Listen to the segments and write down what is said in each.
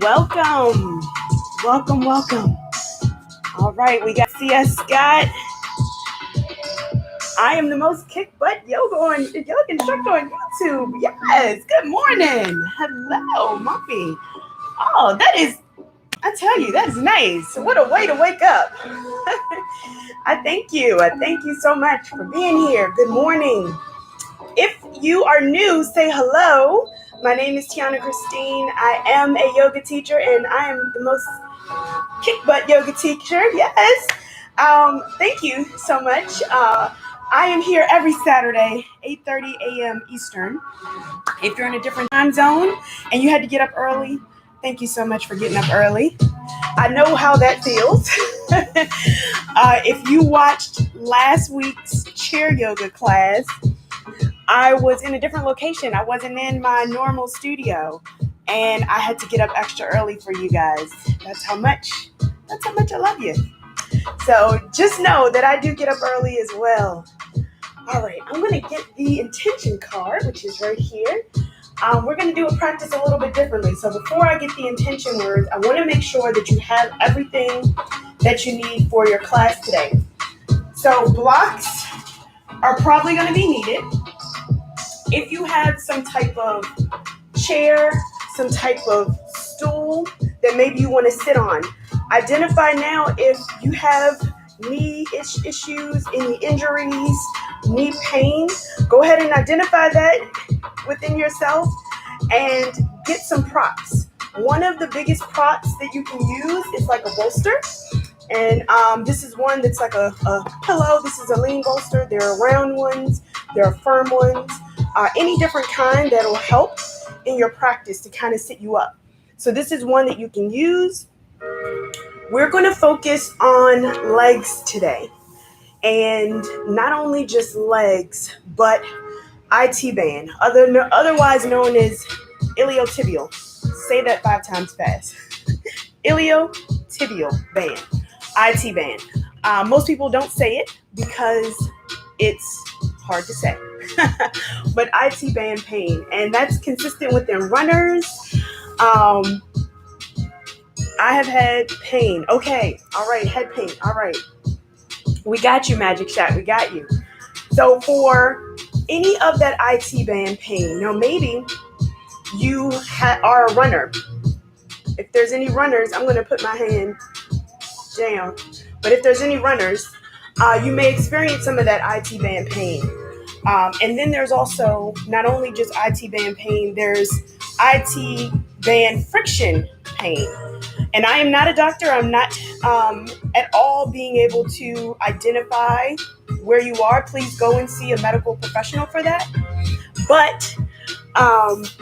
Welcome. Welcome. All right, we got CS Scott. I am the most kick butt yoga instructor on YouTube. Yes. Good morning. Hello, Muffy. Oh, I tell you, that is nice. What a way to wake up. I thank you. I thank you so much for being here. Good morning. If you are new, say hello. My name is Tianna Christine. I am a yoga teacher, and I am the most kick butt yoga teacher. Yes. Thank you so much. I am here every Saturday, 8:30 a.m. Eastern. If you're in a different time zone and you had to get up early, thank you so much for getting up early. I know how that feels. If you watched last week's chair yoga class, I was in a different location. I wasn't in my normal studio, and I had to get up extra early for you guys. That's how much I love you. So just know that I do get up early as well. All right, I'm going to get the intention card, which is right here. We're going to do a practice a little bit differently. So before I get the intention words, I want to make sure that you have everything that you need for your class today. So blocks are probably going to be needed. If you have some type of chair, some type of stool that maybe you want to sit on, identify now if you have knee issues, any injuries, knee pain. Go ahead and identify that within yourself and get some props. One of the biggest props that you can use is like a bolster. And this is one that's like a pillow. This is a lean bolster. There are round ones. There are firm ones. Any different kind that will help in your practice to kind of sit you up. So this is one that you can use. We're going to focus on legs today. And not only just legs, but IT band, otherwise known as iliotibial. Say that 5 times fast. Iliotibial band, IT band. Most people don't say it because it's hard to say. But IT band pain, and that's consistent within runners. I have had pain. Okay, all right, head pain. All right, we got you, Magic Shot. We got you. So for any of that IT band pain, now maybe you are a runner. If there's any runners, I'm going to put my hand down. But if there's any runners, you may experience some of that IT band pain. And then there's also not only just IT band pain, there's IT band friction pain. And I am not a doctor. I'm not at all being able to identify where you are. Please go and see a medical professional for that. But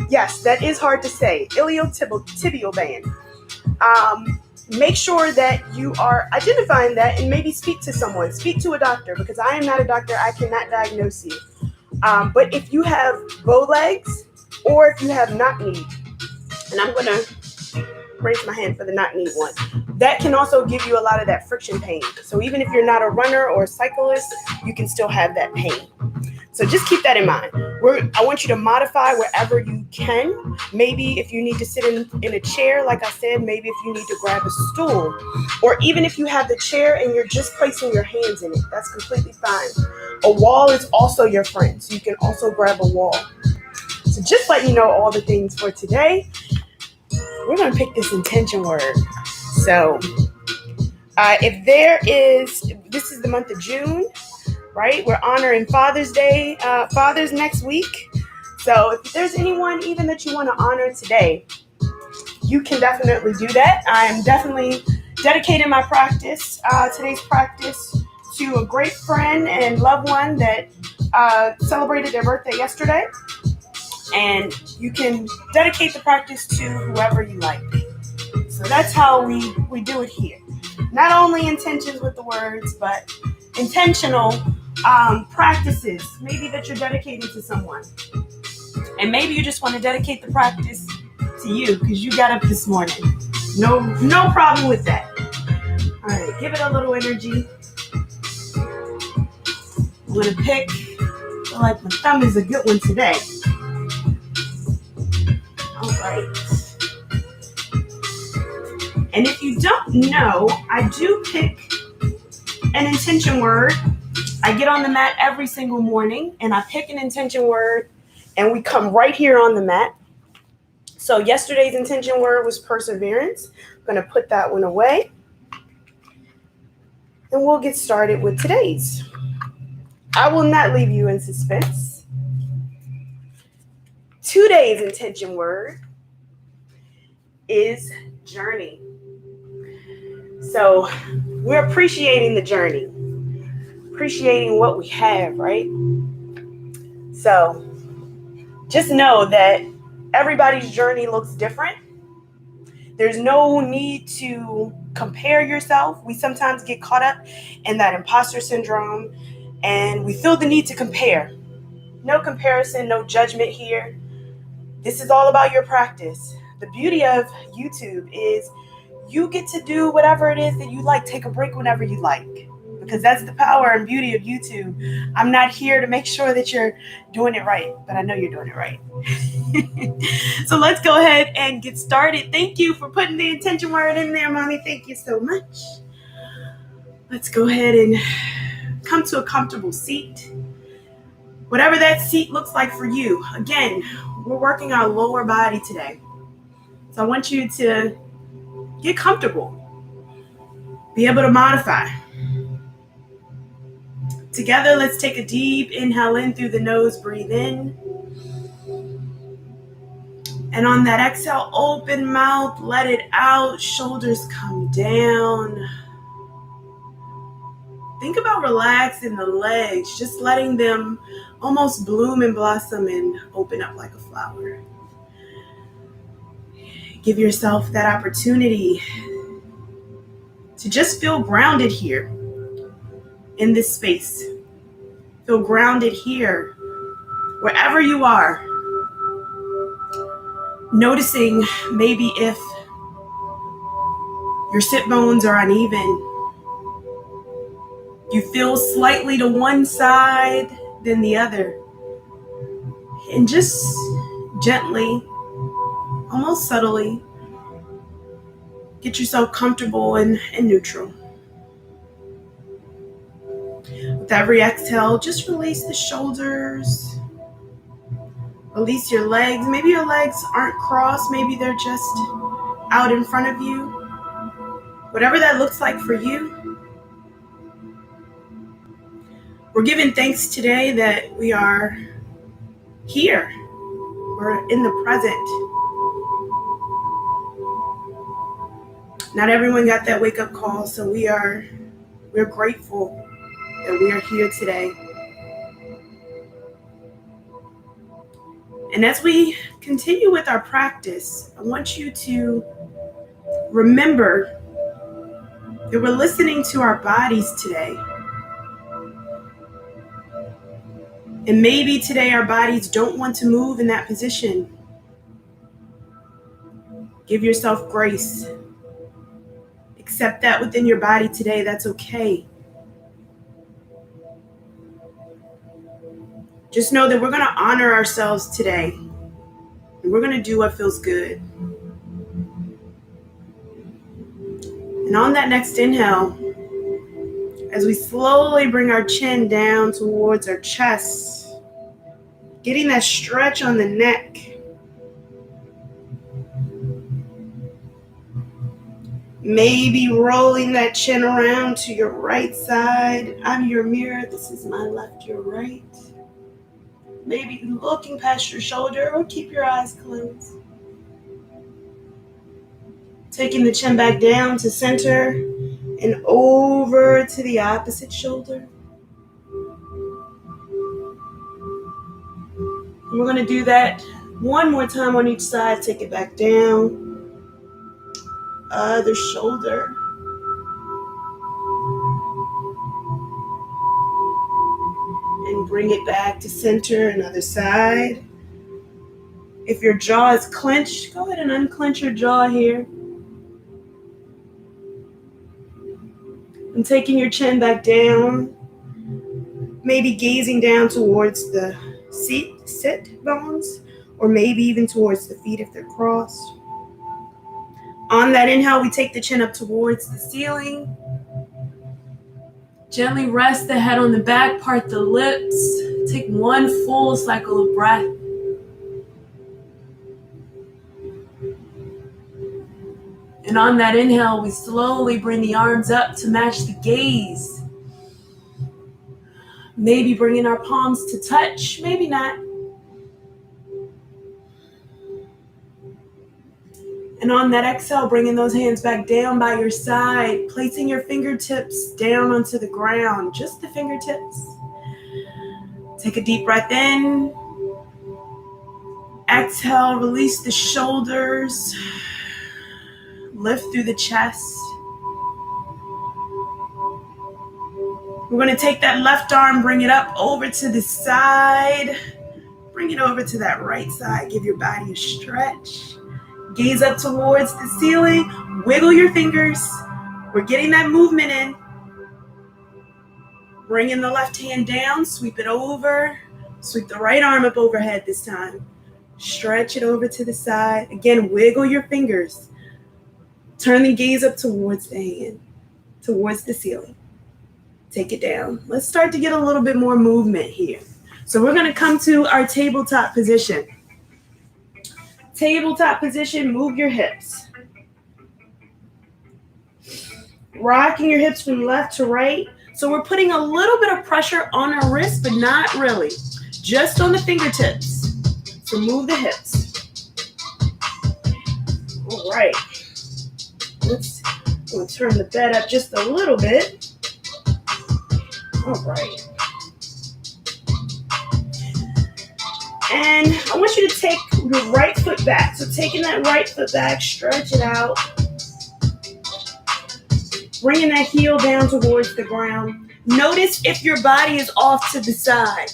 yes, that is hard to say. Iliotibial band. Make sure that you are identifying that and maybe speak to someone. Speak to a doctor, because I am not a doctor. I cannot diagnose you. But if you have bow legs or if you have knock knee, and I'm going to raise my hand for the knock knee one, that can also give you a lot of that friction pain. So even if you're not a runner or a cyclist, you can still have that pain. So just keep that in mind. I want you to modify wherever you can. Maybe if you need to sit in a chair, like I said, maybe if you need to grab a stool, or even if you have the chair and you're just placing your hands in it, that's completely fine. A wall is also your friend, so you can also grab a wall. So just let you know all the things for today. We're going to pick this intention word. So this is the month of June, right? We're honoring Father's Day, Father's next week. So if there's anyone even that you want to honor today, you can definitely do that. I'm definitely dedicating my practice, today's practice, to a great friend and loved one that celebrated their birthday yesterday. And you can dedicate the practice to whoever you like. So that's how we do it here. Not only intentions with the words, but intentional practices, maybe that you're dedicating to someone. And maybe you just want to dedicate the practice to you because you got up this morning. No problem with that. All right, give it a little energy. I'm going to pick, I feel like my thumb is a good one today. All right. And if you don't know, I do pick an intention word. I get on the mat every single morning and I pick an intention word and we come right here on the mat. So yesterday's intention word was perseverance. I'm going to put that one away. And we'll get started with today's. I will not leave you in suspense. Today's intention word is journey. So we're appreciating the journey, appreciating what we have, right? So just know that everybody's journey looks different. There's no need to compare yourself. We sometimes get caught up in that imposter syndrome and we feel the need to compare. No comparison, no judgment here. This is all about your practice. The beauty of YouTube is you get to do whatever it is that you like. Take a break whenever you like, because that's the power and beauty of YouTube. I'm not here to make sure that you're doing it right, but I know you're doing it right. So let's go ahead and get started. Thank you for putting the intention word in there, Mommy. Thank you so much. Let's go ahead and come to a comfortable seat. Whatever that seat looks like for you. Again, we're working our lower body today. So I want you to get comfortable. Be able to modify. Together, let's take a deep inhale in through the nose. Breathe in. And on that exhale, open mouth, let it out. Shoulders come down. Think about relaxing the legs, just letting them almost bloom and blossom and open up like a flower. Give yourself that opportunity to just feel grounded here in this space. Feel grounded here, wherever you are. Noticing maybe if your sit bones are uneven. You feel slightly to one side than the other. And just gently, almost subtly, get yourself comfortable and neutral. With every exhale, just release the shoulders. Release your legs. Maybe your legs aren't crossed. Maybe they're just out in front of you. Whatever that looks like for you. We're giving thanks today that we are here. We're in the present. Not everyone got that wake-up call, so we're grateful that we are here today. And as we continue with our practice, I want you to remember that we're listening to our bodies today. And maybe today our bodies don't want to move in that position. Give yourself grace. Accept that within your body today. That's okay. Just know that we're going to honor ourselves today. And we're going to do what feels good. And on that next inhale, as we slowly bring our chin down towards our chest, getting that stretch on the neck. Maybe rolling that chin around to your right side. I'm your mirror. This is my left, your right. Maybe looking past your shoulder or keep your eyes closed. Taking the chin back down to center and over to the opposite shoulder. And we're going to do that one more time on each side. Take it back down. Other shoulder. And bring it back to center, another side. If your jaw is clenched, go ahead and unclench your jaw here. And taking your chin back down, maybe gazing down towards the sit bones, or maybe even towards the feet if they're crossed. On that inhale, we take the chin up towards the ceiling. Gently rest the head on the back, part the lips. Take one full cycle of breath. And on that inhale, we slowly bring the arms up to match the gaze. Maybe bringing our palms to touch, maybe not. And on that exhale, bringing those hands back down by your side, placing your fingertips down onto the ground, just the fingertips. Take a deep breath in. Exhale, release the shoulders. Lift through the chest. We're going to take that left arm, bring it up over to the side. Bring it over to that right side. Give your body a stretch. Gaze up towards the ceiling. Wiggle your fingers. We're getting that movement in. Bringing the left hand down. Sweep it over. Sweep the right arm up overhead this time. Stretch it over to the side. Again, wiggle your fingers. Turn the gaze up towards the hand, towards the ceiling. Take it down. Let's start to get a little bit more movement here. So we're going to come to our tabletop position. Tabletop position, move your hips. Rocking your hips from left to right. So we're putting a little bit of pressure on our wrist, but not really. Just on the fingertips. So move the hips. All right. We'll turn the bed up just a little bit. All right. And I want you to take your right foot back. So taking that right foot back, stretch it out. Bringing that heel down towards the ground. Notice if your body is off to the side.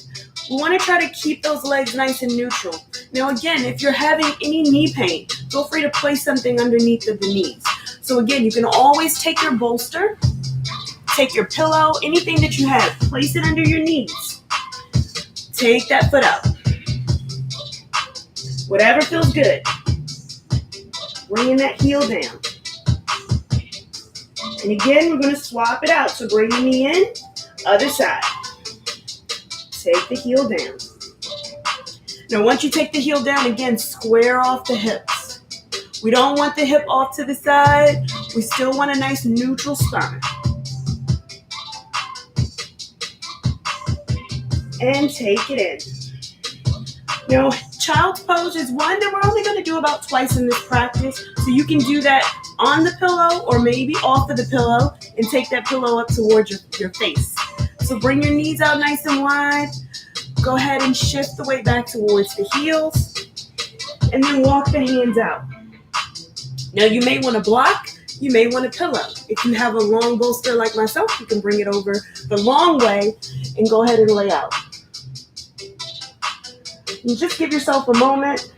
We want to try to keep those legs nice and neutral. Now again, if you're having any knee pain, feel free to place something underneath of the knees. So again, you can always take your bolster, take your pillow, anything that you have, place it under your knees. Take that foot out. Whatever feels good. Bringing that heel down. And again, we're going to swap it out. So bring the knee in, other side. Take the heel down. Now, once you take the heel down, again, square off the hips. We don't want the hip off to the side. We still want a nice neutral spine. And take it in. Now, child's pose is one that we're only going to do about twice in this practice. So you can do that on the pillow or maybe off of the pillow and take that pillow up towards your face. So bring your knees out nice and wide. Go ahead and shift the weight back towards the heels. And then walk the hands out. Now you may want to block. You may want a pillow. If you have a long bolster like myself, you can bring it over the long way and go ahead and lay out. And just give yourself a moment.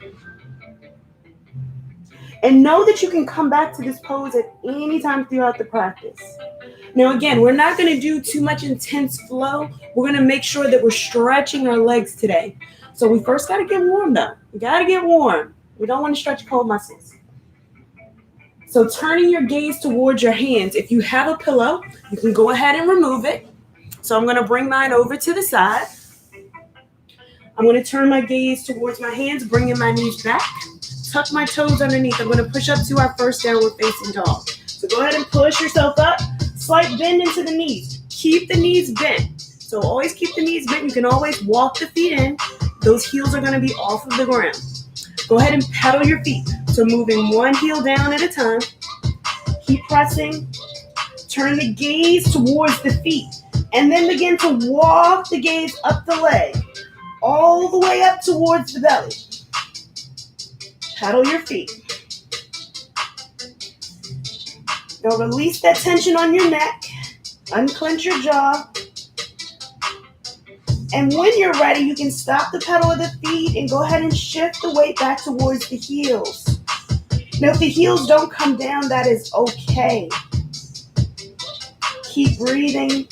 And know that you can come back to this pose at any time throughout the practice. Now, again, we're not going to do too much intense flow. We're going to make sure that we're stretching our legs today. So we first got to get warm, though. We got to get warm. We don't want to stretch cold muscles. So turning your gaze towards your hands. If you have a pillow, you can go ahead and remove it. So I'm going to bring mine over to the side. I'm going to turn my gaze towards my hands, bringing my knees back. Tuck my toes underneath. I'm going to push up to our first downward facing dog. So go ahead and push yourself up. Slight bend into the knees. Keep the knees bent. So always keep the knees bent. You can always walk the feet in. Those heels are going to be off of the ground. Go ahead and pedal your feet. So moving one heel down at a time. Keep pressing. Turn the gaze towards the feet. And then begin to walk the gaze up the leg. All the way up towards the belly. Pedal your feet. Now release that tension on your neck. Unclench your jaw. And when you're ready, you can stop the pedal of the feet and go ahead and shift the weight back towards the heels. Now, if the heels don't come down, that is okay. Keep breathing.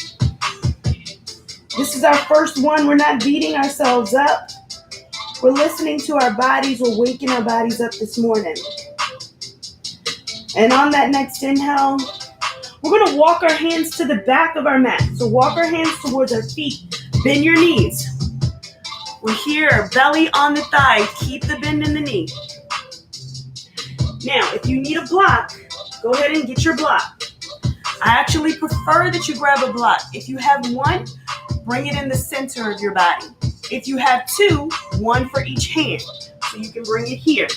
This is our first one. We're not beating ourselves up. We're listening to our bodies. We're waking our bodies up this morning. And on that next inhale, we're going to walk our hands to the back of our mat. So walk our hands towards our feet. Bend your knees. We're here, belly on the thigh. Keep the bend in the knee. Now, if you need a block, go ahead and get your block. I actually prefer that you grab a block. If you have one, bring it in the center of your body. If you have two, one for each hand. So you can bring it here.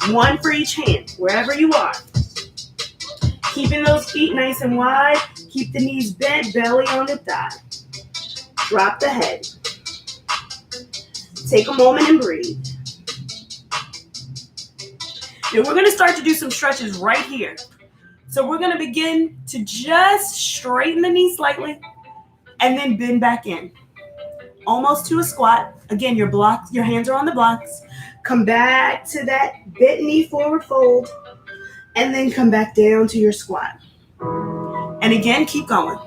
One for each hand, wherever you are. Keeping those feet nice and wide. Keep the knees bent, belly on the thigh. Drop the head. Take a moment and breathe. Now we're going to start to do some stretches right here. So we're going to begin to just straighten the knee slightly and then bend back in. Almost to a squat. Again, your hands are on the blocks. Come back to that bent knee forward fold and then come back down to your squat. And again, keep going.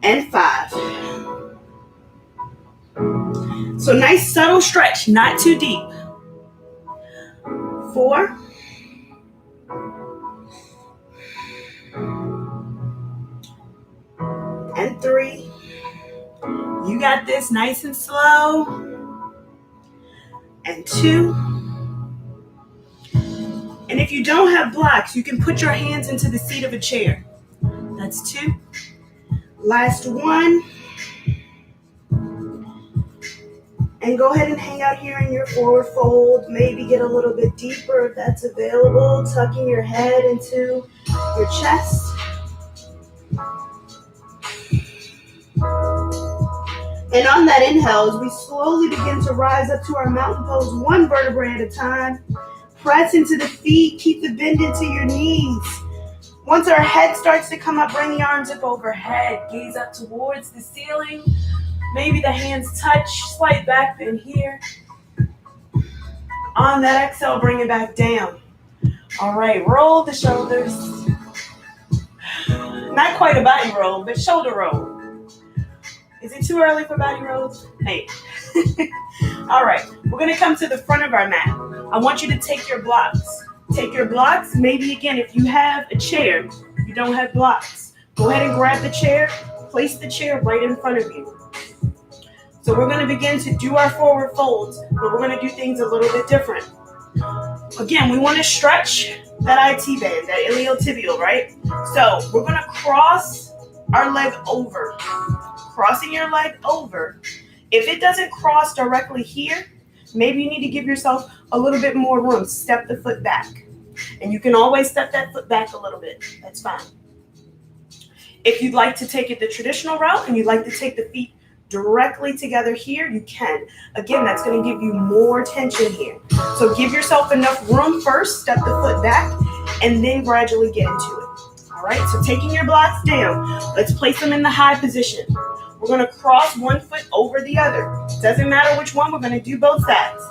And 5. So nice subtle stretch, not too deep. 4. And 3. You got this, nice and slow. And 2. And if you don't have blocks, you can put your hands into the seat of a chair. That's 2. Last 1. And go ahead and hang out here in your forward fold. Maybe get a little bit deeper if that's available. Tucking your head into your chest. And on that inhale, as we slowly begin to rise up to our mountain pose, one vertebrae at a time. Press into the feet. Keep the bend into your knees. Once our head starts to come up, bring the arms up overhead. Gaze up towards the ceiling. Maybe the hands touch. Slight back bend here. On that exhale, bring it back down. All right, roll the shoulders. Not quite a body roll, but shoulder roll. Is it too early for body rolls? Hey. All right, we're going to come to the front of our mat. I want you to take your blocks. Take your blocks. Maybe, again, if you have a chair, you don't have blocks, go ahead and grab the chair. Place the chair right in front of you. So we're going to begin to do our forward folds, but we're going to do things a little bit different. Again, we want to stretch that IT band, that iliotibial, right? So we're going to cross our leg over. Crossing your leg over. If it doesn't cross directly here, maybe you need to give yourself a little bit more room. Step the foot back. And you can always step that foot back a little bit. That's fine. If you'd like to take it the traditional route and you'd like to take the feet directly together here, you can. Again, that's going to give you more tension here. So give yourself enough room first, step the foot back, and then gradually get into it. All right, so taking your blocks down, let's place them in the high position. We're going to cross one foot over the other. Doesn't matter which one, we're going to do both sides.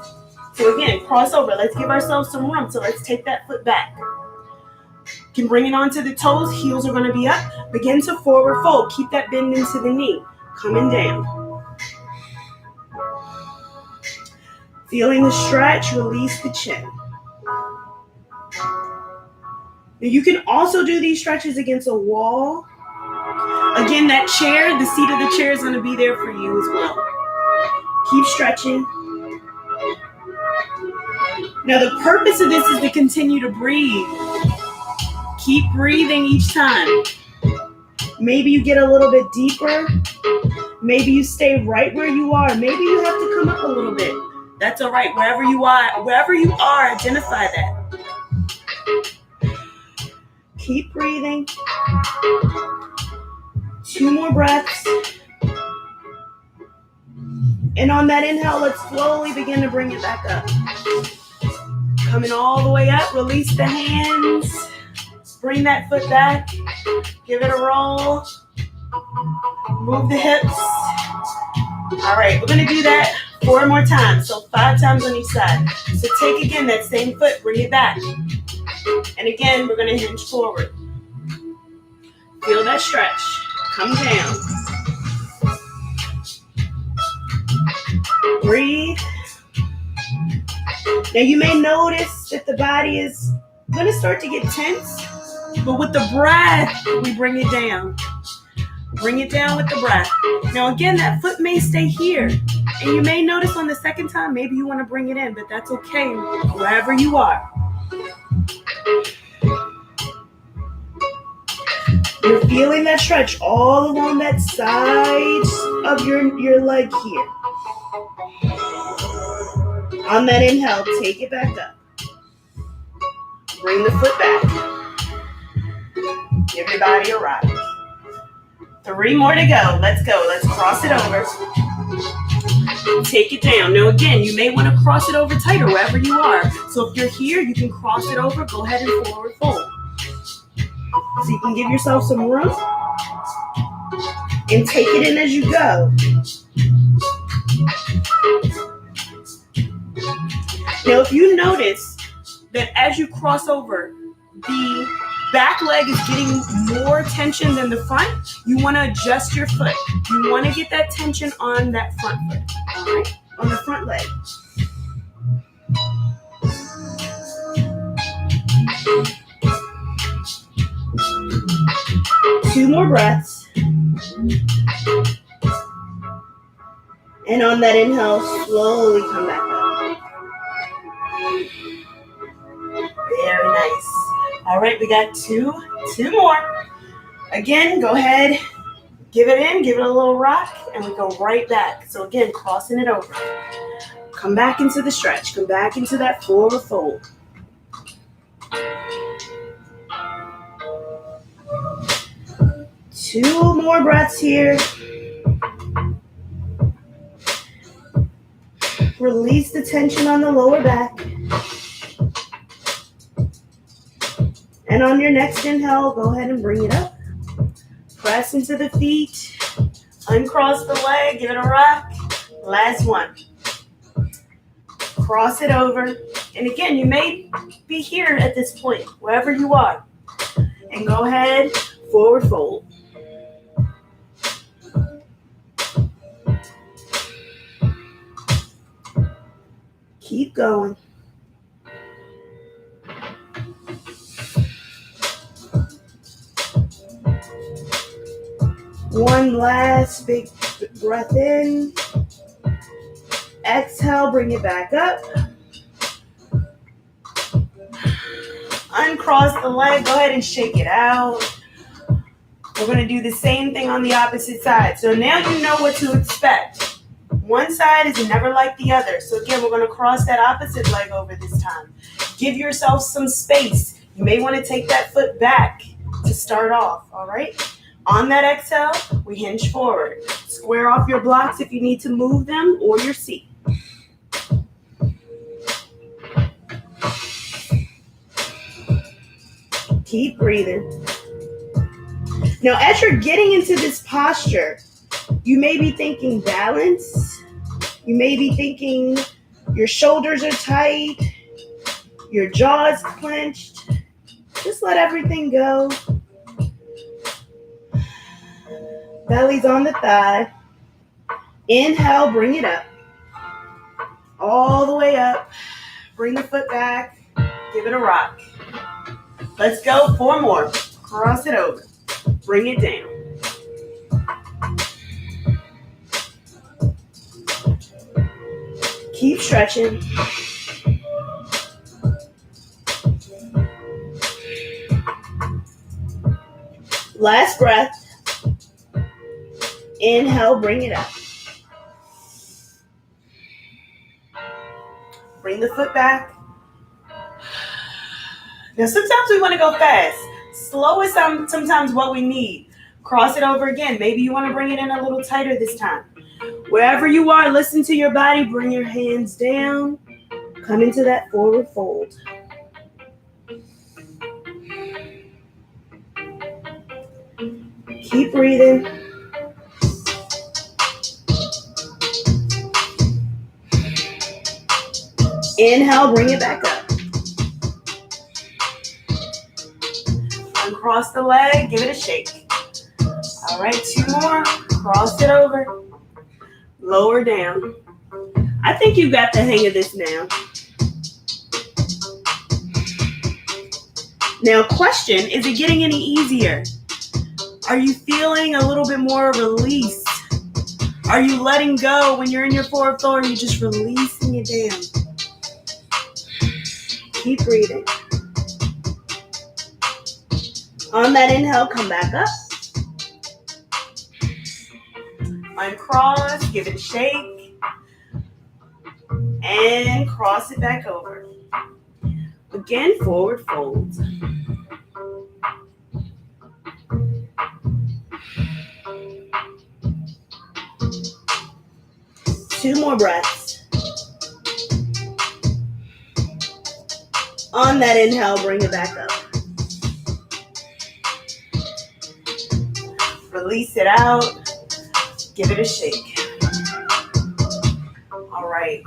So again, cross over. Let's give ourselves some room. So let's take that foot back. You can bring it onto the toes. Heels are going to be up. Begin to forward fold. Keep that bend into the knee. Coming down. Feeling the stretch, release the chin. Now you can also do these stretches against a wall. Again, that chair, the seat of the chair is going to be there for you as well. Keep stretching. Now the purpose of this is to continue to breathe. Keep breathing each time. Maybe you get a little bit deeper. Maybe you stay right where you are. Maybe you have to come up a little bit. That's all right. Wherever you are, identify that. Keep breathing. 2 more breaths. And on that inhale, let's slowly begin to bring it back up. Coming all the way up, release the hands. Bring that foot back. Give it a roll. Move the hips. All right, we're going to do that 4 more times. So 5 times on each side. So take again that same foot, bring it back. And again, we're going to hinge forward. Feel that stretch. Come down. Breathe. Now you may notice that the body is going to start to get tense, but with the breath, we bring it down. Bring it down with the breath. Now, again, that foot may stay here. And you may notice on the second time, maybe you want to bring it in, but that's okay wherever you are. You're feeling that stretch all along that side of your leg here. On that inhale, take it back up. Bring the foot back. Give your body a rock. 3 more to go. Let's go. Let's cross it over. Take it down. Now, again, you may want to cross it over tighter wherever you are. So if you're here, you can cross it over. Go ahead and forward fold. So you can give yourself some room and take it in as you go. Now, if you notice that as you cross over, the back leg is getting more tension than the front, you want to adjust your foot. You want to get that tension on that front foot, all right? On the front leg. Two more breaths. And on that inhale, slowly come back up. Very nice. All right, we got two more. Again, go ahead, give it in, give it a little rock, and we go right back. So again, crossing it over. Come back into the stretch. Come back into that forward fold. Two more breaths here. Release the tension on the lower back. And on your next inhale, go ahead and bring it up. Press into the feet. Uncross the leg. Give it a rock. Last one. Cross it over. And again, you may be here at this point, wherever you are. And go ahead, forward fold. Keep going. One last big breath in. Exhale, bring it back up. Uncross the leg, go ahead and shake it out. We're going to do the same thing on the opposite side. So now you know what to expect. One side is never like the other. So again, we're going to cross that opposite leg over this time. Give yourself some space. You may want to take that foot back to start off, all right? On that exhale, we hinge forward. Square off your blocks if you need to move them or your seat. Keep breathing. Now, as you're getting into this posture, you may be thinking balance. You may be thinking your shoulders are tight, your jaw's clenched. Just let everything go. Belly's on the thigh. Inhale, bring it up. All the way up. Bring the foot back. Give it a rock. Let's go. 4 more. Cross it over. Bring it down. Keep stretching. Last breath. Inhale, bring it up. Bring the foot back. Now, sometimes we want to go fast. Slow is sometimes what we need. Cross it over again. Maybe you want to bring it in a little tighter this time. Wherever you are, listen to your body. Bring your hands down. Come into that forward fold. Keep breathing. Inhale, bring it back up. Uncross the leg, give it a shake. All right, 2 more. Cross it over. Lower down. I think you got the hang of this now. Now, question, is it getting any easier? Are you feeling a little bit more release? Are you letting go when you're in your forward fold, or are you just releasing it down? Keep breathing. On that inhale, come back up. Uncross, give it a shake, and cross it back over. Again, forward fold. Two more breaths. On that inhale, bring it back up. Release it out. Give it a shake. All right.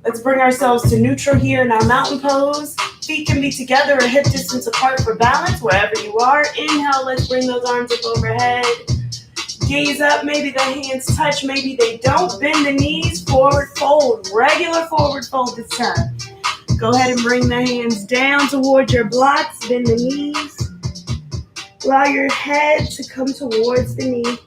Let's bring ourselves to neutral here in our mountain pose. Feet can be together or hip distance apart for balance, wherever you are. Inhale, let's bring those arms up overhead. Gaze up, maybe the hands touch, maybe they don't. Bend the knees, forward fold. Regular forward fold this time. Go ahead and bring the hands down towards your blocks. Bend the knees. Allow your head to come towards the knee.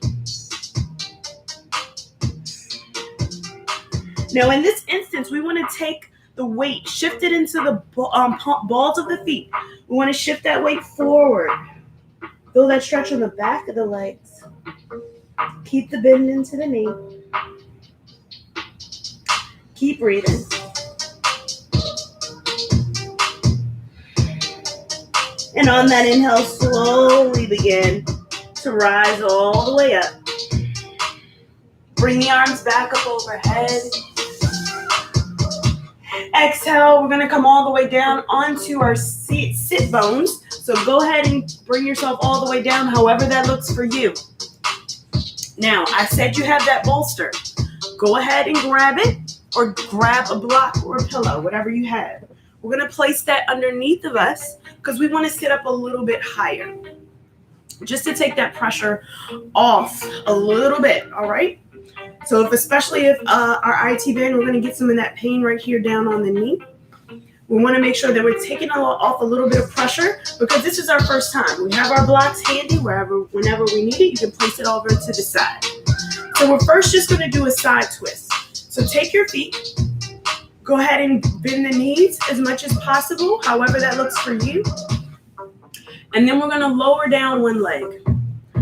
Now, in this instance, we want to take the weight, shift it into the balls of the feet. We want to shift that weight forward. Feel that stretch on the back of the legs. Keep the bend into the knee. Keep breathing. And on that inhale, slowly begin to rise all the way up. Bring the arms back up overhead. Exhale, we're going to come all the way down onto our sit bones. So go ahead and bring yourself all the way down, however that looks for you. Now, I said you have that bolster. Go ahead and grab it, or grab a block or a pillow, whatever you have. We're going to place that underneath of us because we want to sit up a little bit higher, just to take that pressure off a little bit, all right? So especially if our IT band, we're going to get some of that pain right here down on the knee. We want to make sure that we're taking off a little bit of pressure because this is our first time. We have our blocks handy whenever we need it. You can place it over to the side. So we're first just going to do a side twist. So take your feet. Go ahead and bend the knees as much as possible, however that looks for you. And then we're going to lower down one leg.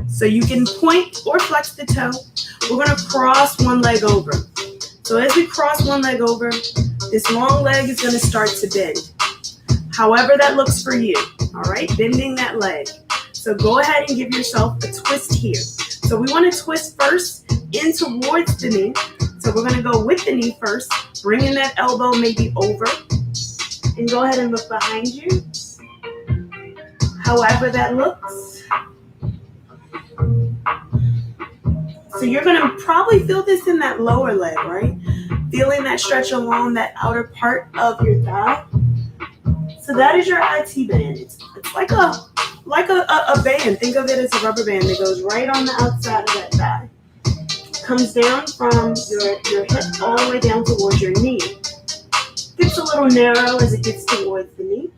So you can point or flex the toe. We're going to cross one leg over. So as we cross one leg over, this long leg is going to start to bend. However that looks for you. All right, bending that leg. So go ahead and give yourself a twist here. So we want to twist first in towards the knee. So we're going to go with the knee first, bringing that elbow maybe over. And go ahead and look behind you. However that looks. So you're going to probably feel this in that lower leg, right? Feeling that stretch along that outer part of your thigh. So that is your IT band. It's like a band. Think of it as a rubber band that goes right on the outside of that thigh. Comes down from your hip all the way down towards your knee. Gets a little narrow as it gets towards the knee.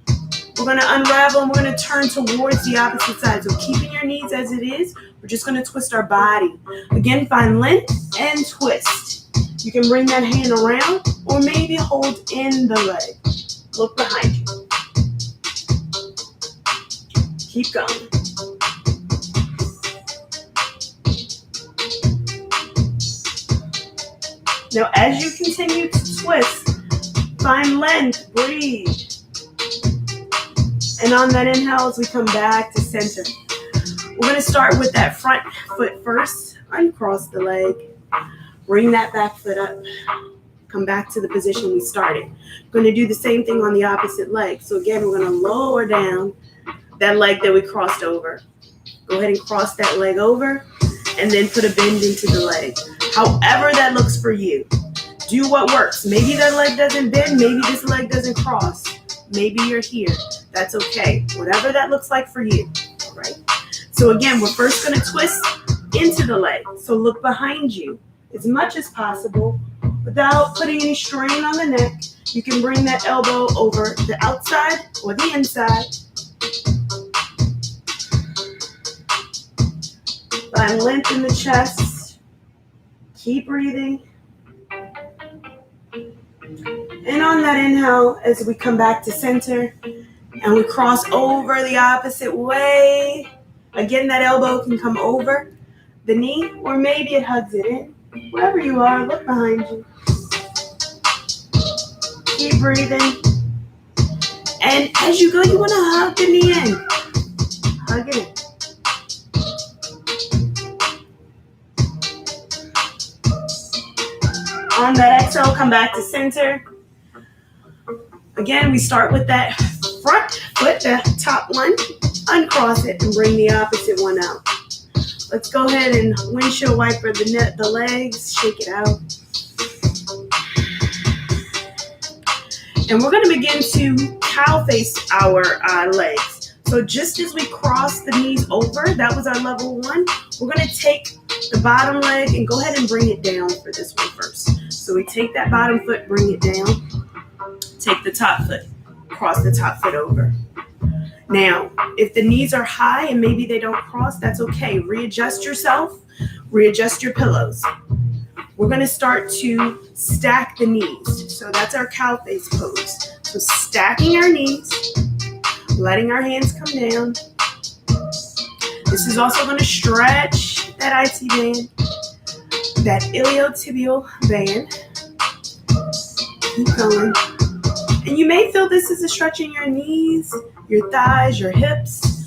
We're going to unravel and we're going to turn towards the opposite side. So keeping your knees as it is, we're just going to twist our body. Again, find length and twist. You can bring that hand around or maybe hold in the leg. Look behind you. Keep going. Now, as you continue to twist, find length, breathe. And on that inhale, as we come back to center, we're going to start with that front foot first. Uncross the leg. Bring that back foot up. Come back to the position we started. We're going to do the same thing on the opposite leg. So again, we're going to lower down that leg that we crossed over. Go ahead and cross that leg over and then put a bend into the leg. However that looks for you. Do what works. Maybe that leg doesn't bend. Maybe this leg doesn't cross. Maybe you're here. That's okay. Whatever that looks like for you. All right. So again, we're first going to twist into the leg. So look behind you as much as possible without putting any strain on the neck. You can bring that elbow over the outside or the inside. Find length in the chest. Keep breathing. And on that inhale, as we come back to center and we cross over the opposite way, again, that elbow can come over the knee or maybe it hugs it in. Wherever you are, look behind you. Keep breathing. And as you go, you want to hug the knee in. Hug it in. On that exhale, come back to center. Again, we start with that front foot, the top one. Uncross it and bring the opposite one out. Let's go ahead and windshield wiper the legs. Shake it out. And we're going to begin to cow face our legs. So just as we cross the knees over, that was our level one, we're going to take the bottom leg and go ahead and bring it down for this one first. So we take that bottom foot, bring it down, take the top foot, cross the top foot over. Now, if the knees are high and maybe they don't cross, that's okay. Readjust yourself, readjust your pillows. We're going to start to stack the knees. So that's our cow face pose. So stacking our knees, letting our hands come down. This is also going to stretch that IT band, that iliotibial band. Keep going. And you may feel this is a stretch in your knees, your thighs, your hips.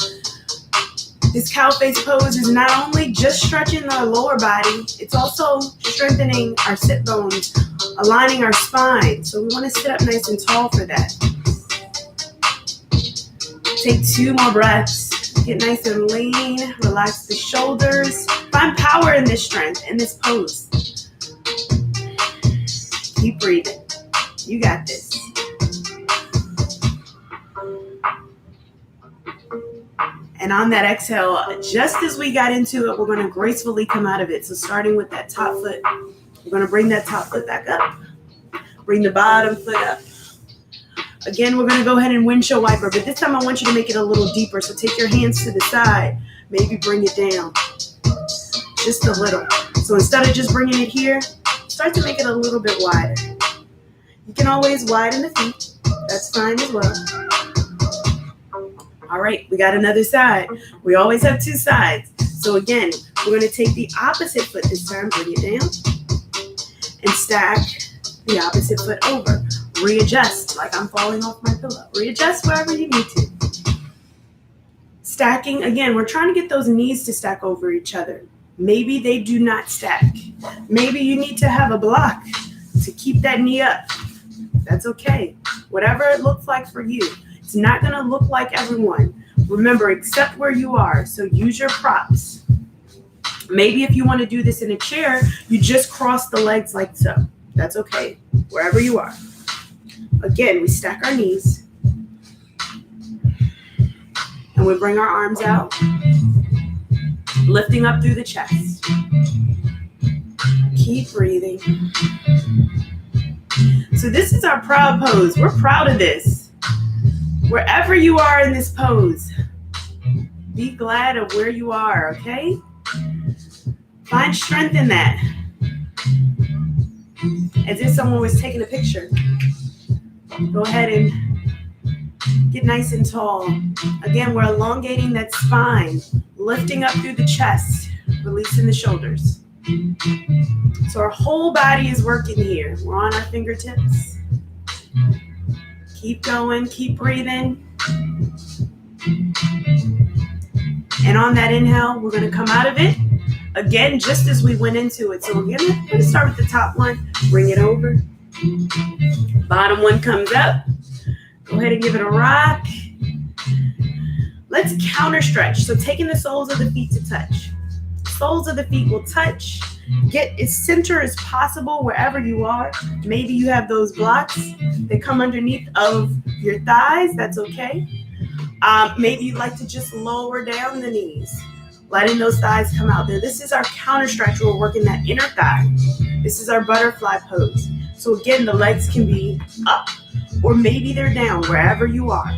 This cow face pose is not only just stretching the lower body, it's also strengthening our sit bones, aligning our spine. So we want to sit up nice and tall for that. Take 2 more breaths. Get nice and lean. Relax the shoulders. Find power in this strength, in this pose. Keep breathing. You got this. And on that exhale, just as we got into it, we're going to gracefully come out of it. So starting with that top foot, we're going to bring that top foot back up. Bring the bottom foot up. Again, we're going to go ahead and windshield wiper, but this time I want you to make it a little deeper. So take your hands to the side, maybe bring it down just a little. So instead of just bringing it here, start to make it a little bit wider. You can always widen the feet. That's fine as well. All right, we got another side. We always have 2 sides. So again, we're going to take the opposite foot this time, bring it down, and stack the opposite foot over. Readjust, like I'm falling off my pillow. Readjust wherever you need to. Stacking, again, we're trying to get those knees to stack over each other. Maybe they do not stack. Maybe you need to have a block to keep that knee up. That's okay. Whatever it looks like for you. It's not going to look like everyone. Remember, accept where you are. So use your props. Maybe if you want to do this in a chair, you just cross the legs like so. That's okay. Wherever you are. Again, we stack our knees. And we bring our arms out. Lifting up through the chest. Keep breathing. So this is our proud pose. We're proud of this. Wherever you are in this pose, be glad of where you are, okay? Find strength in that. As if someone was taking a picture. Go ahead and get nice and tall. Again, we're elongating that spine, lifting up through the chest, releasing the shoulders. So our whole body is working here. We're on our fingertips. Keep going, keep breathing. And on that inhale, we're going to come out of it. Again, just as we went into it. So again, we're going to start with the top one. Bring it over. Bottom one comes up. Go ahead and give it a rock. Let's counter stretch. So taking the soles of the feet to touch. Soles of the feet will touch. Get as center as possible wherever you are. Maybe you have those blocks that come underneath of your thighs. That's okay. Maybe you'd like to just lower down the knees, letting those thighs come out there. This is our counter stretch. We're working that inner thigh. This is our butterfly pose. So again, the legs can be up or maybe they're down wherever you are.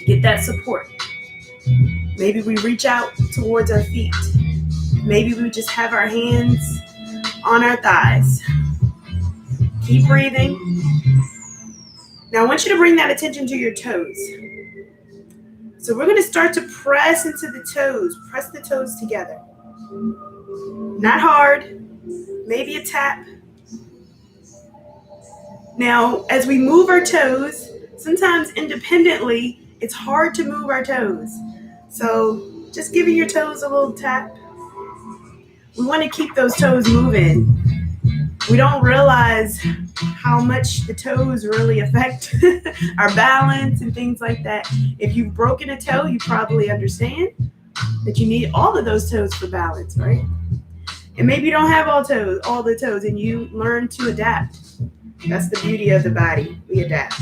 Get that support. Maybe we reach out towards our feet. Maybe we just have our hands on our thighs. Keep breathing. Now I want you to bring that attention to your toes. So we're going to start to press into the toes. Press the toes together. Not hard. Maybe a tap. Now, as we move our toes, sometimes independently, it's hard to move our toes. So just giving your toes a little tap. We want to keep those toes moving. We don't realize how much the toes really affect our balance and things like that. If you've broken a toe, you probably understand that you need all of those toes for balance, right? And maybe you don't have all the toes, and you learn to adapt. That's the beauty of the body. We adapt.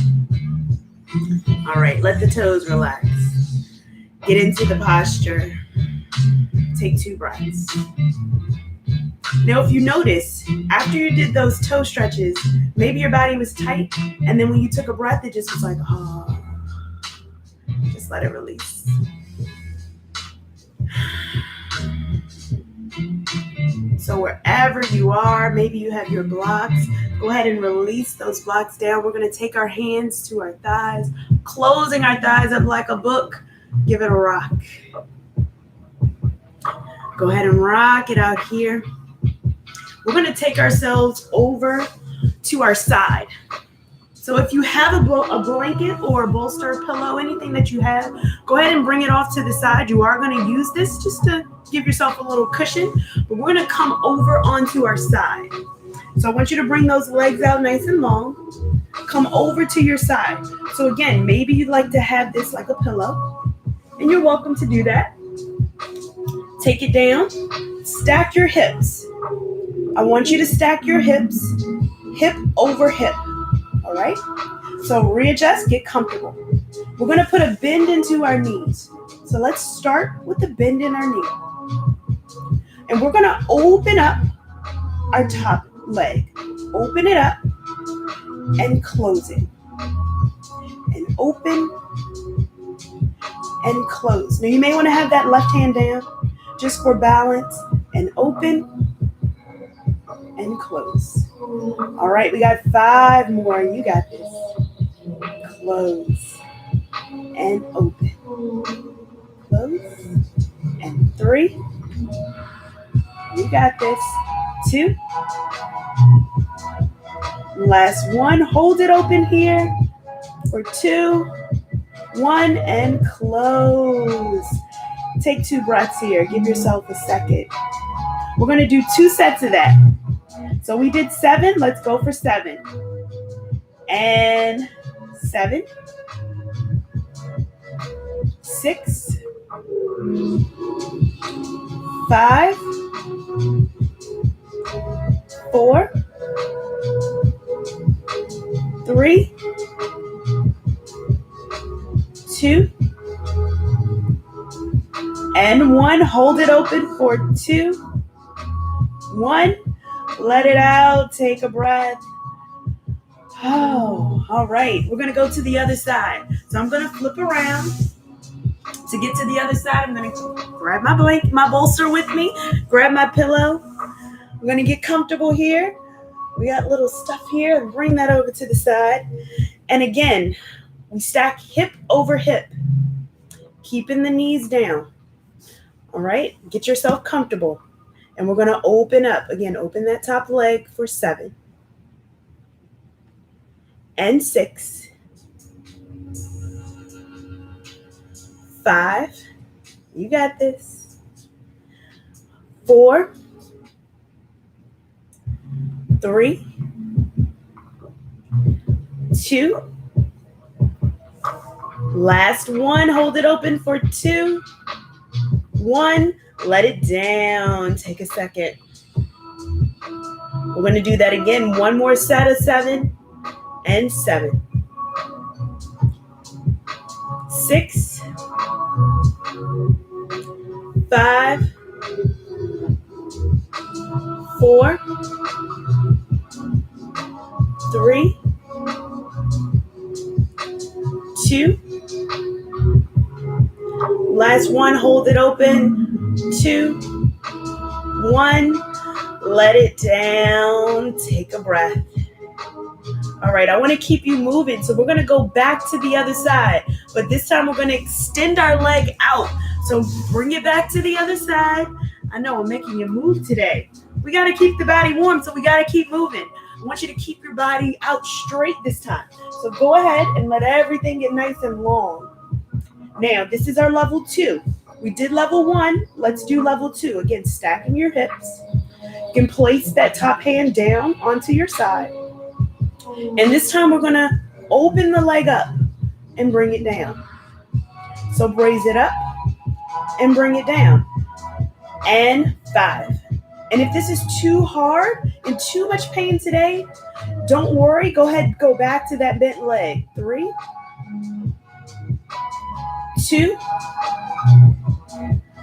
All right, let the toes relax. Get into the posture. Take 2 breaths. Now, if you notice, after you did those toe stretches, maybe your body was tight, and then when you took a breath, it just was like, oh, just let it release. So wherever you are, maybe you have your blocks, go ahead and release those blocks down. We're going to take our hands to our thighs, closing our thighs up like a book. Give it a rock. Go ahead and rock it out here. We're going to take ourselves over to our side. So if you have a blanket or a bolster, pillow, anything that you have, go ahead and bring it off to the side. You are going to use this just to give yourself a little cushion, but we're going to come over onto our side. So I want you to bring those legs out nice and long. Come over to your side. So again, maybe you'd like to have this like a pillow, and you're welcome to do that. Take it down. Stack your hips. I want you to stack your hips, hip over hip. All right? So readjust, get comfortable. We're going to put a bend into our knees. So let's start with the bend in our knee. And we're going to open up our top leg. Open it up and close it. And open and close. Now you may want to have that left hand down just for balance. And open and close. All right, we got 5 more. You got this. Close and open. Close and 3. You got this. 2. Last one. Hold it open here for 2, 1, and close. Take 2 breaths here. Give yourself a second. We're going to do 2 sets of that. So we did 7. Let's go for 7. And 7. 6. 5. 4. 3. 2. And 1. Hold it open for 2, 1. Let it out. Take a breath. Oh, all right. We're going to go to the other side. So I'm going to flip around. To get to the other side, I'm going to grab my blanket, my bolster with me. Grab my pillow. We're going to get comfortable here. We got little stuff here. And bring that over to the side. And again, we stack hip over hip. Keeping the knees down. All right. Get yourself comfortable. And we're going to open up. Again, open that top leg for 7. And 6. 5. You got this. 4. 3. 2. Last one. Hold it open for 2. 1. Let it down. Take a second. We're going to do that again. One more set of 7 and 7. 6. 5. 4. 3. 2. Last one, hold it open. 2, 1. Let it down. Take a breath. All right, I want to keep you moving. So we're going to go back to the other side. But this time we're going to extend our leg out. So bring it back to the other side. I know I'm making you move today. We got to keep the body warm, so we got to keep moving. I want you to keep your body out straight this time. So go ahead and let everything get nice and long. Now, this is our level 2. We did level 1. Let's do level 2. Again, stacking your hips. You can place that top hand down onto your side. And this time we're going to open the leg up and bring it down. So raise it up and bring it down. And 5. And if this is too hard and too much pain today, don't worry. Go ahead, go back to that bent leg. 3, 2.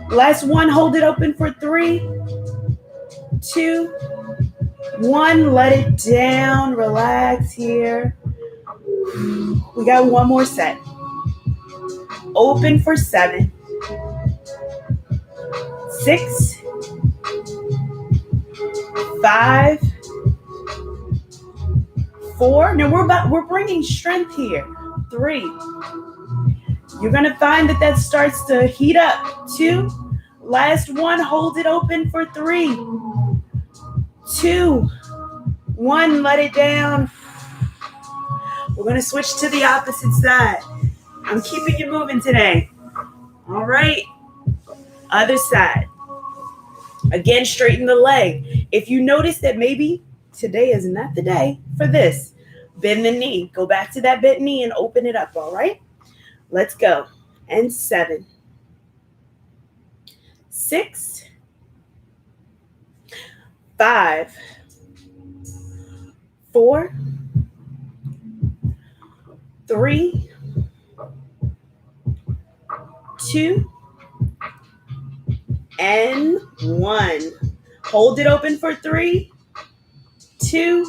Last one, hold it open for 3, 2, 1. Let it down. Relax here. We got one more set. Open for 7, 6, 5, 4. Now we're bringing strength here. 3. You're going to find that starts to heat up. 2. Last one, hold it open for 3, 2, 1. Let it down. We're going to switch to the opposite side. I'm keeping you moving today. All right. Other side. Again, straighten the leg. If you notice that maybe today is not the day for this, bend the knee. Go back to that bent knee and open it up, all right? Let's go. And 7, 6, 5, 4, 3, 2, and 1. Hold it open for 3, 2,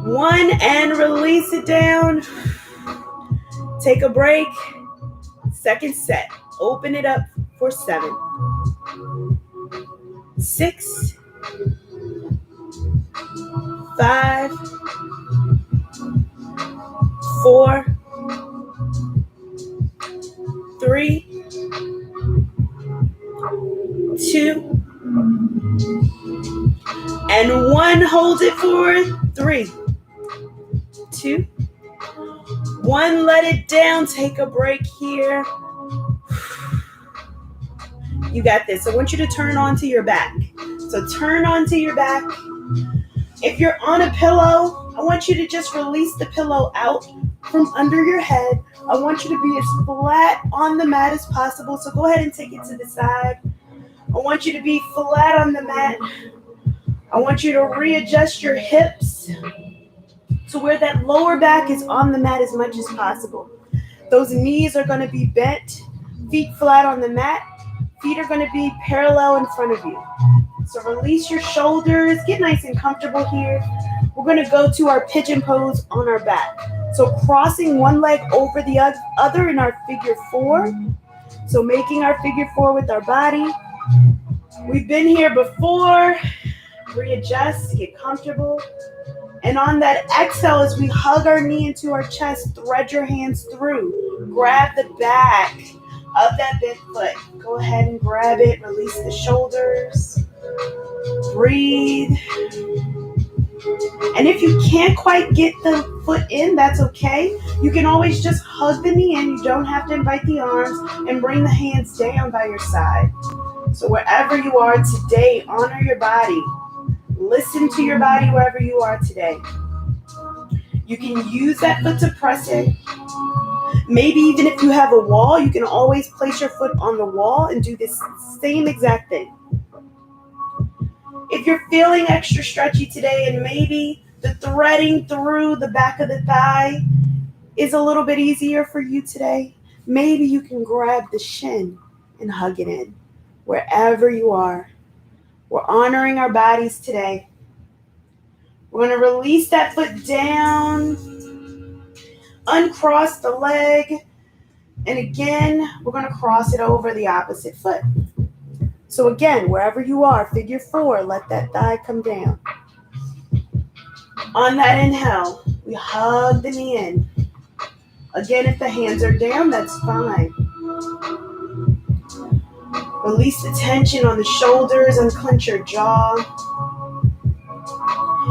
1, and release it down. Take a break. Second set. Open it up for 7, 6, 5, 4, 3, 2, and 1. Hold it for 3, 2, 1. Let it down. Take a break here. You got this. I want you to turn onto your back. So turn onto your back. If you're on a pillow, I want you to just release the pillow out from under your head. I want you to be as flat on the mat as possible. So go ahead and take it to the side. I want you to be flat on the mat. I want you to readjust your hips to where that lower back is on the mat as much as possible. Those knees are going to be bent, feet flat on the mat. Feet are going to be parallel in front of you. So release your shoulders. Get nice and comfortable here. We're going to go to our pigeon pose on our back. So crossing one leg over the other in our figure 4. So making our figure 4 with our body. We've been here before. Readjust, get comfortable. And on that exhale, as we hug our knee into our chest, thread your hands through. Grab the back of that bent foot. Go ahead and grab it. Release the shoulders. Breathe. And if you can't quite get the foot in, that's okay. You can always just hug the knee in. You don't have to invite the arms, and bring the hands down by your side. So wherever you are today, honor your body. Listen to your body wherever you are today. You can use that foot to press it. Maybe even if you have a wall, you can always place your foot on the wall and do this same exact thing. If you're feeling extra stretchy today and maybe the threading through the back of the thigh is a little bit easier for you today, maybe you can grab the shin and hug it in wherever you are. We're honoring our bodies today. We're going to release that foot down, uncross the leg, And again, we're going to cross it over the opposite foot. So again, wherever you are, figure 4, let that thigh come down. On that inhale, we hug the knee in. Again, if the hands are down, that's fine. Release the tension on the shoulders, unclench your jaw.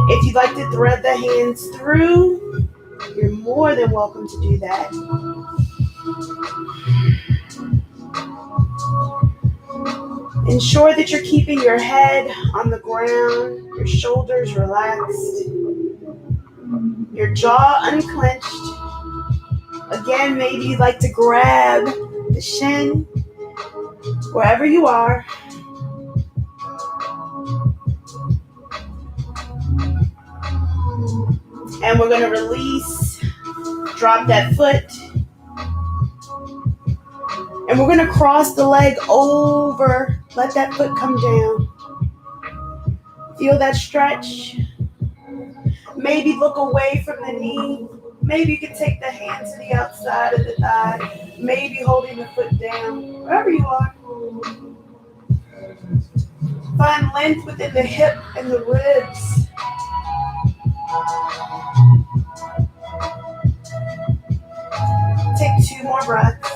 If you'd like to thread the hands through, you're more than welcome to do that. Ensure that you're keeping your head on the ground, your shoulders relaxed, your jaw unclenched. Again, maybe you'd like to grab the shin, wherever you are. And we're going to release, drop that foot. And we're going to cross the leg over, let that foot come down. Feel that stretch. Maybe look away from the knee. Maybe you can take the hand to the outside of the thigh. Maybe holding the foot down, wherever you are. Find length within the hip and the ribs. Take 2 more breaths.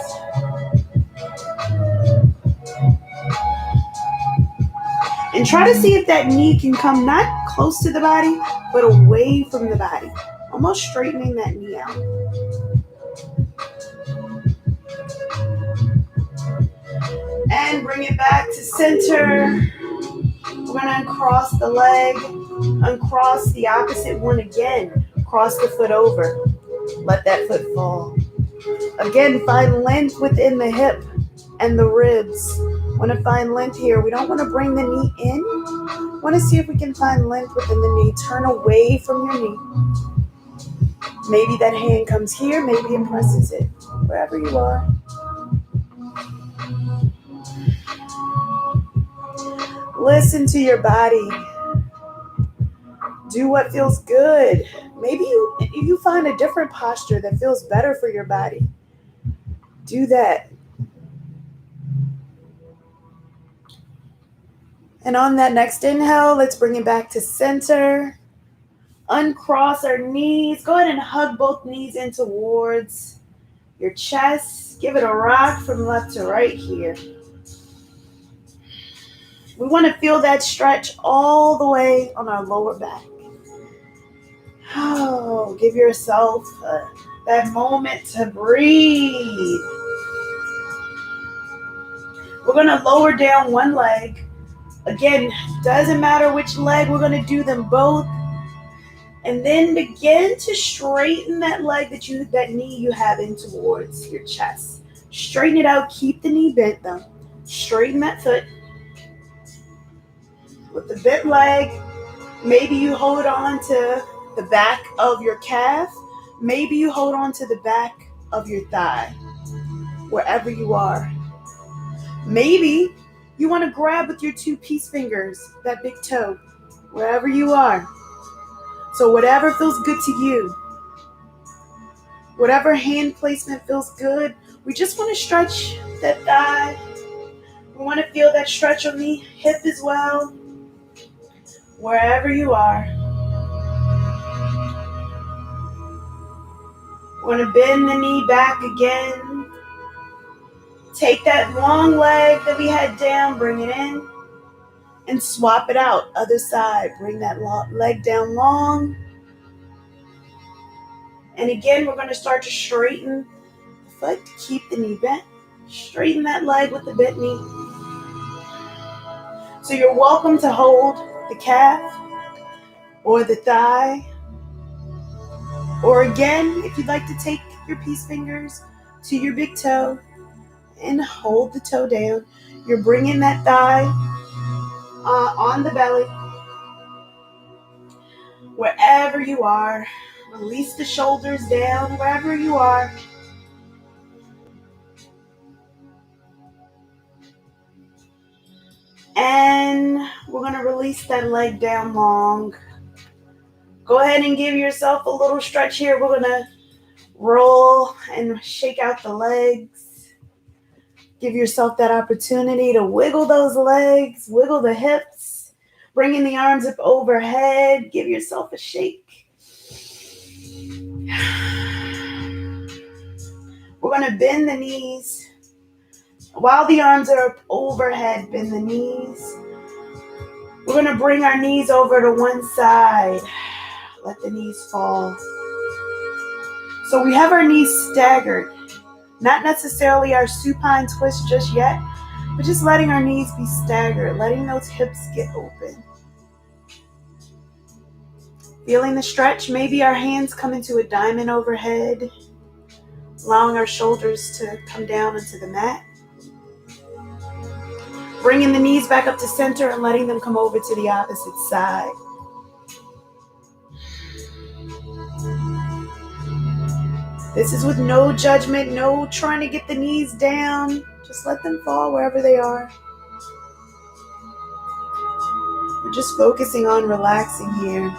And try to see if that knee can come not close to the body, but away from the body. Almost straightening that knee out. And bring it back to center. We're going to uncross the leg. Uncross the opposite one again. Cross the foot over. Let that foot fall. Again, find length within the hip and the ribs. Want to find length here. We don't want to bring the knee in. Want to see if we can find length within the knee. Turn away from your knee. Maybe that hand comes here. Maybe it presses it. Wherever you are. Listen to your body. Do what feels good. Maybe you find a different posture that feels better for your body. Do that. And on that next inhale, let's bring it back to center. Uncross our knees. Go ahead and hug both knees in towards your chest. Give it a rock from left to right here. We want to feel that stretch all the way on our lower back. Oh, give yourself that moment to breathe. We're going to lower down one leg. Again, doesn't matter which leg, we're going to do them both. And then begin to straighten that leg, that knee you have in towards your chest. Straighten it out, keep the knee bent though. Straighten that foot. With the bent leg, maybe you hold on to the back of your calf. Maybe you hold on to the back of your thigh, wherever you are. Maybe you want to grab with your 2 peace fingers, that big toe, wherever you are. So whatever feels good to you, whatever hand placement feels good, we just want to stretch that thigh. We want to feel that stretch on the hip as well, wherever you are. We want to bend the knee back again. Take that long leg that we had down, bring it in, and swap it out. Other side, bring that leg down long. And again, we're going to start to straighten the foot, keep the knee bent. Straighten that leg with the bent knee. So you're welcome to hold the calf or the thigh. Or again, if you'd like to take your peace fingers to your big toe and hold the toe down, you're bringing that thigh on the belly. Wherever you are, release the shoulders down, wherever you are. And we're going to release that leg down long. Go ahead and give yourself a little stretch here. We're going to Roll and shake out the legs. Give yourself that opportunity to wiggle those legs, wiggle the hips, bringing the arms up overhead. Give yourself a shake. We're going to bend the knees. While the arms are up overhead, bend the knees. We're going to bring our knees over to one side. Let the knees fall. So we have our knees staggered. Not necessarily our supine twist just yet, but just letting our knees be staggered, letting those hips get open. Feeling the stretch, maybe our hands come into a diamond overhead, allowing our shoulders to come down into the mat. Bringing the knees back up to center and letting them come over to the opposite side. This is with no judgment, no trying to get the knees down. Just let them fall wherever they are. We're just focusing on relaxing here.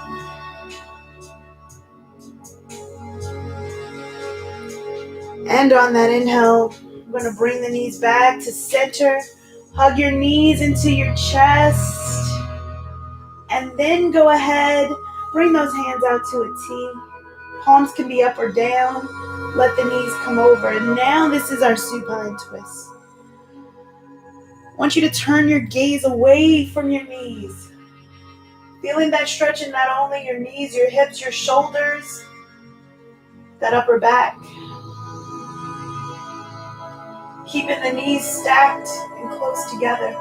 And on that inhale, we're going to bring the knees back to center. Hug your knees into your chest. And then go ahead, bring those hands out to a T. Palms can be up or down. Let the knees come over. And now this is our supine twist. I want you to turn your gaze away from your knees. Feeling that stretch in not only your knees, your hips, your shoulders, that upper back. Keeping the knees stacked and close together.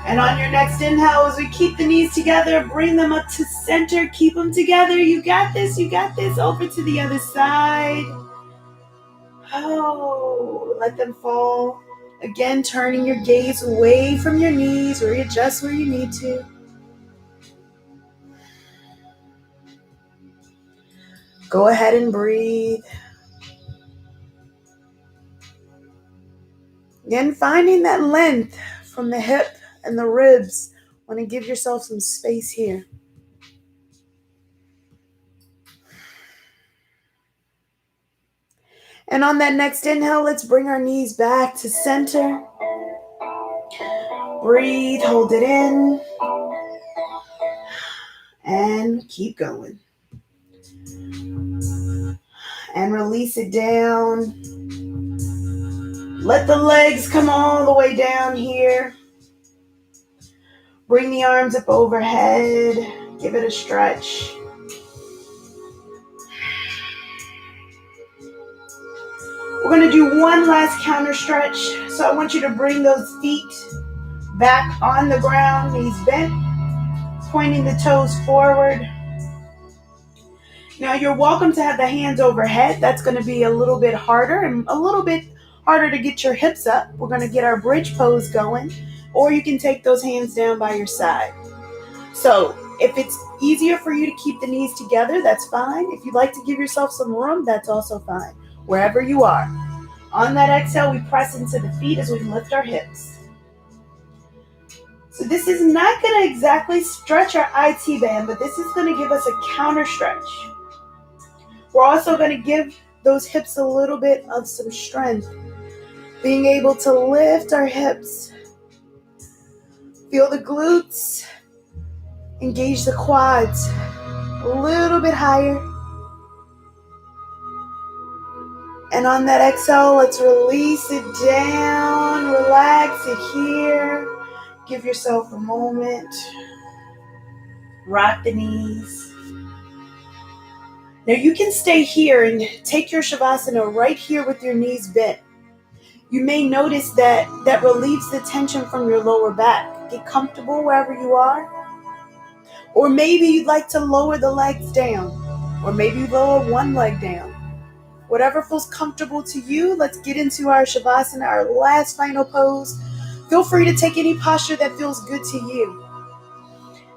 And on your next inhale, as we keep the knees together, bring them up to center. Keep them together. You got this. You got this. Over to the other side. Oh, let them fall. Again, turning your gaze away from your knees. Readjust where you need to. Go ahead and breathe. Again, finding that length from the hip and the ribs. Want to give yourself some space here. And on that next inhale, let's bring our knees back to center. Breathe, hold it in. And keep going. And release it down. Let the legs come all the way down here. Bring the arms up overhead. Give it a stretch. We're going to do one last counter stretch. So I want you to bring those feet back on the ground, knees bent, pointing the toes forward. Now you're welcome to have the hands overhead. That's going to be a little bit harder and a little bit harder to get your hips up. We're going to get our bridge pose going, or you can take those hands down by your side. So if it's easier for you to keep the knees together, that's fine. If you'd like to give yourself some room, that's also fine. Wherever you are. On that exhale, we press into the feet as we lift our hips. So this is not going to exactly stretch our IT band, but this is going to give us a counter stretch. We're also going to give those hips a little bit of some strength. Being able to lift our hips. Feel the glutes. Engage the quads. A little bit higher. And on that exhale, let's release it down. Relax it here. Give yourself a moment. Rock the knees. Now you can stay here and take your Shavasana right here with your knees bent. You may notice that relieves the tension from your lower back. Get comfortable wherever you are. Or maybe you'd like to lower the legs down. Or maybe you lower one leg down. Whatever feels comfortable to you, let's get into our Shavasana, our last final pose. Feel free to take any posture that feels good to you.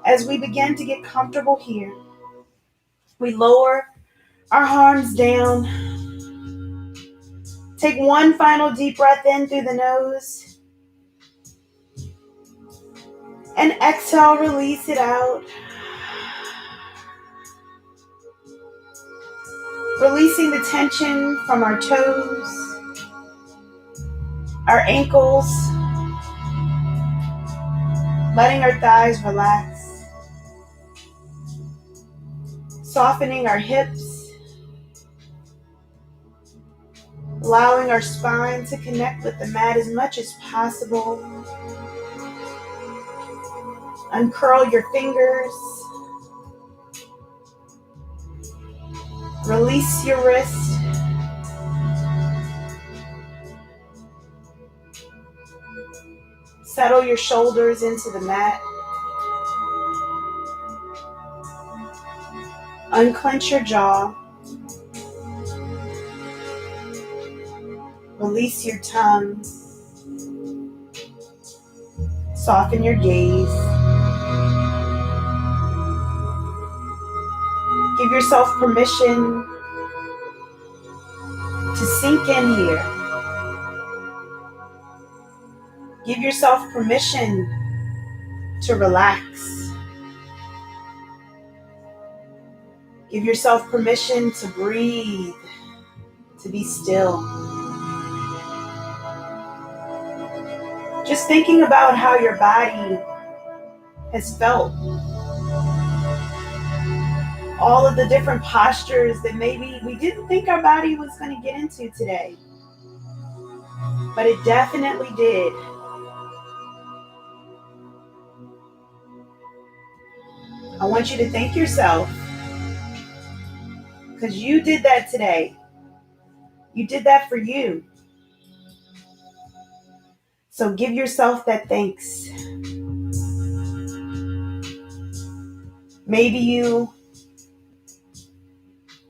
As we begin to get comfortable here, we lower our arms down. Take one final deep breath in through the nose. And exhale, release it out. Releasing the tension from our toes, our ankles, letting our thighs relax, softening our hips, allowing our spine to connect with the mat as much as possible. Uncurl your fingers. Release your wrist. Settle your shoulders into the mat. Unclench your jaw. Release your tongue. Soften your gaze. Give yourself permission to sink in here. Give yourself permission to relax. Give yourself permission to breathe, to be still. Just thinking about how your body has felt. All of the different postures that maybe we didn't think our body was going to get into today. But it definitely did. I want you to thank yourself because you did that today. You did that for you. So give yourself that thanks. Maybe you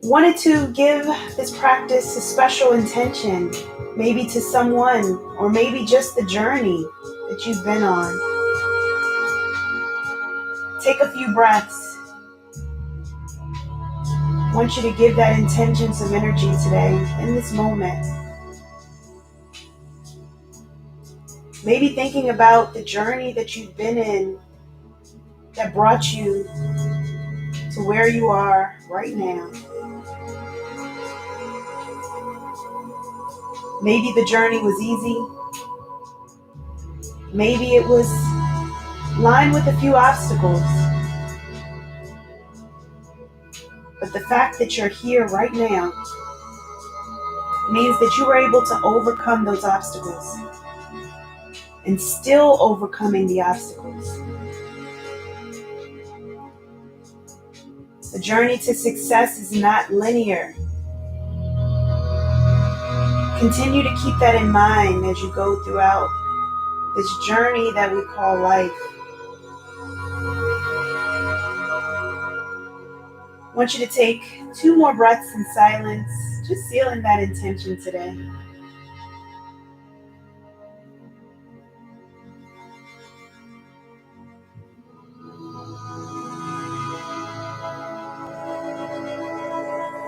wanted to give this practice a special intention, maybe to someone, or maybe just the journey that you've been on. Take a few breaths. I want you to give that intention some energy today, in this moment. Maybe thinking about the journey that you've been in that brought you to where you are right now. Maybe the journey was easy. Maybe it was lined with a few obstacles. But the fact that you're here right now means that you were able to overcome those obstacles and still overcoming the obstacles. The journey to success is not linear. Continue to keep that in mind as you go throughout this journey that we call life. I want you to take 2 more breaths in silence, just sealing that intention today.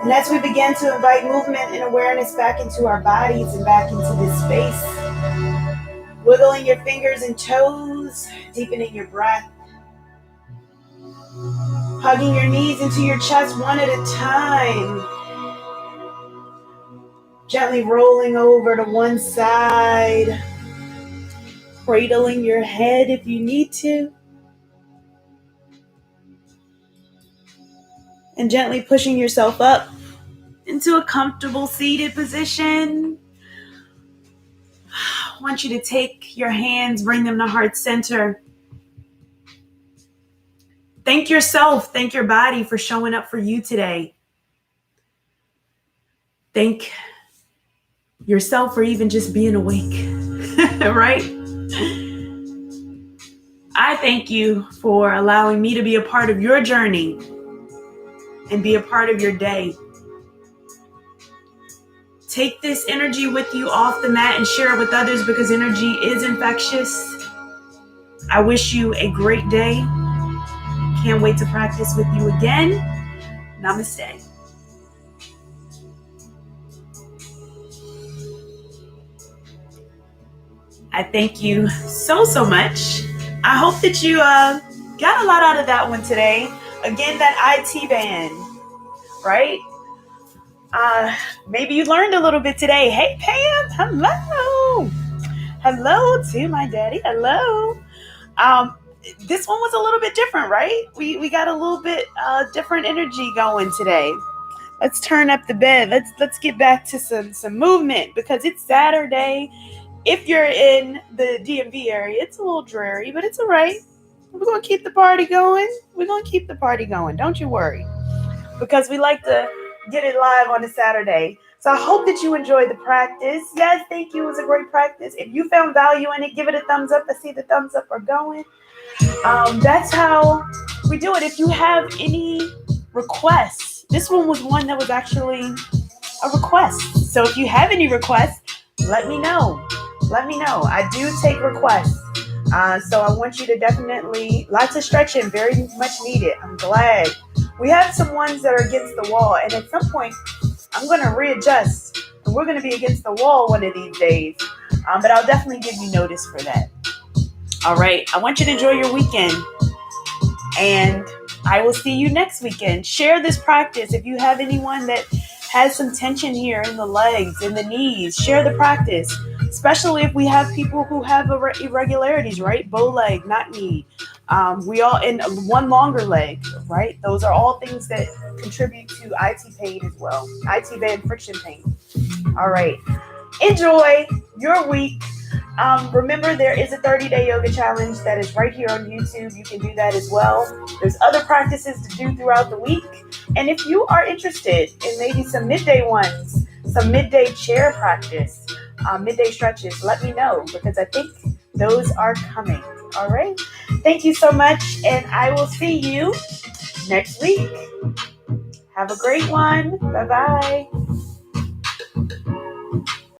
And as we begin to invite movement and awareness back into our bodies and back into this space, wiggling your fingers and toes, deepening your breath, hugging your knees into your chest one at a time, gently rolling over to one side, cradling your head if you need to, and gently pushing yourself up into a comfortable seated position. I want you to take your hands, bring them to heart center. Thank yourself, thank your body for showing up for you today. Thank yourself for even just being awake, right? I thank you for allowing me to be a part of your journey and be a part of your day. Take this energy with you off the mat and share it with others because energy is infectious. I wish you a great day. Can't wait to practice with you again. Namaste. I thank you so much. I hope that you got a lot out of that one today. Again, that IT band, right? Maybe you learned a little bit today. Hey, Pam. Hello. Hello to my daddy. Hello. Um, this one was a little bit different, right? We got a little bit different energy going today. Let's turn up the bed. Let's get back to some movement because it's Saturday. If you're in the DMV area, it's a little dreary, but it's all right. We're gonna keep the party going. We're gonna keep the party going. Don't you worry, because we like to get it live on a Saturday. So I hope that you enjoyed the practice. Yes, thank you. It was a great practice. If you found value in it, give it a thumbs up. I see the thumbs up are going. That's how we do it. If you have any requests, this one was one that was actually a request. So if you have any requests, let me know. Let me know. I do take requests. So I want you to definitely, lots of stretching, very much needed. I'm glad. We have some ones that are against the wall, and at some point, I'm going to readjust, and we're going to be against the wall one of these days. But I'll definitely give you notice for that. All right. I want you to enjoy your weekend, and I will see you next weekend. Share this practice. If you have anyone that has some tension here in the legs, in the knees, share the practice, especially if we have people who have irregularities, right? Bow leg, not knee. We all in one longer leg, right? Those are all things that contribute to IT pain as well. IT band friction pain. All right. Enjoy your week. Remember, there is a 30-day yoga challenge that is right here on YouTube. You can do that as well. There's other practices to do throughout the week. And if you are interested in maybe some midday ones, some midday chair practice, midday stretches, let me know because I think those are coming. All right. Thank you so much. And I will see you next week. Have a great one. Bye-bye.